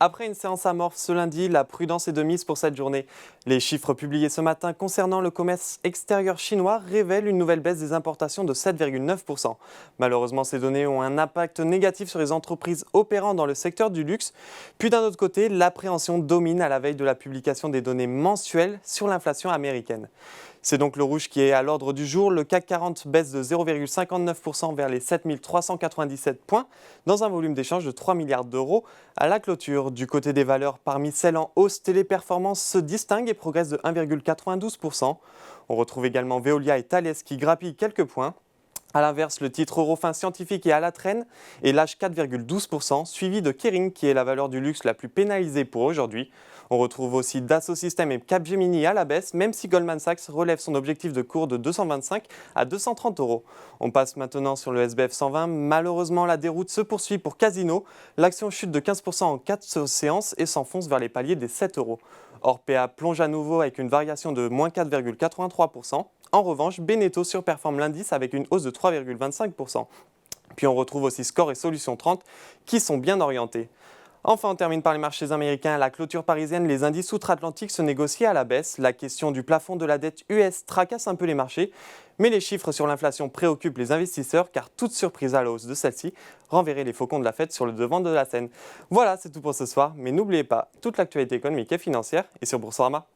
Après une séance amorphe ce lundi, la prudence est de mise pour cette journée. Les chiffres publiés ce matin concernant le commerce extérieur chinois révèlent une nouvelle baisse des importations de 7,9%. Malheureusement, ces données ont un impact négatif sur les entreprises opérant dans le secteur du luxe. Puis d'un autre côté, l'appréhension domine à la veille de la publication des données mensuelles sur l'inflation américaine. C'est donc le rouge qui est à l'ordre du jour. Le CAC 40 baisse de 0,59% vers les 7397 points dans un volume d'échange de 3 milliards d'euros à la clôture. Du côté des valeurs, parmi celles en hausse, Téléperformance se distingue et progresse de 1,92%. On retrouve également Veolia et Thales qui grappillent quelques points. A l'inverse, le titre Eurofins Scientifique est à la traîne et lâche 4,12%, suivi de Kering qui est la valeur du luxe la plus pénalisée pour aujourd'hui. On retrouve aussi Dassault Systèmes et Capgemini à la baisse, même si Goldman Sachs relève son objectif de cours de 225 à 230 euros. On passe maintenant sur le SBF 120. Malheureusement, la déroute se poursuit pour Casino. L'action chute de 15% en 4 séances et s'enfonce vers les paliers des 7 euros. Orpea plonge à nouveau avec une variation de moins 4,83%. En revanche, Beneteau surperforme l'indice avec une hausse de 3,25%. Puis on retrouve aussi Score et Solutions 30 qui sont bien orientés. Enfin, on termine par les marchés américains. À la clôture parisienne, les indices outre-Atlantique se négocient à la baisse. La question du plafond de la dette US tracasse un peu les marchés. Mais les chiffres sur l'inflation préoccupent les investisseurs car toute surprise à la hausse de celle-ci renverrait les faucons de la Fed sur le devant de la scène. Voilà, c'est tout pour ce soir. Mais n'oubliez pas, toute l'actualité économique et financière est sur Boursorama.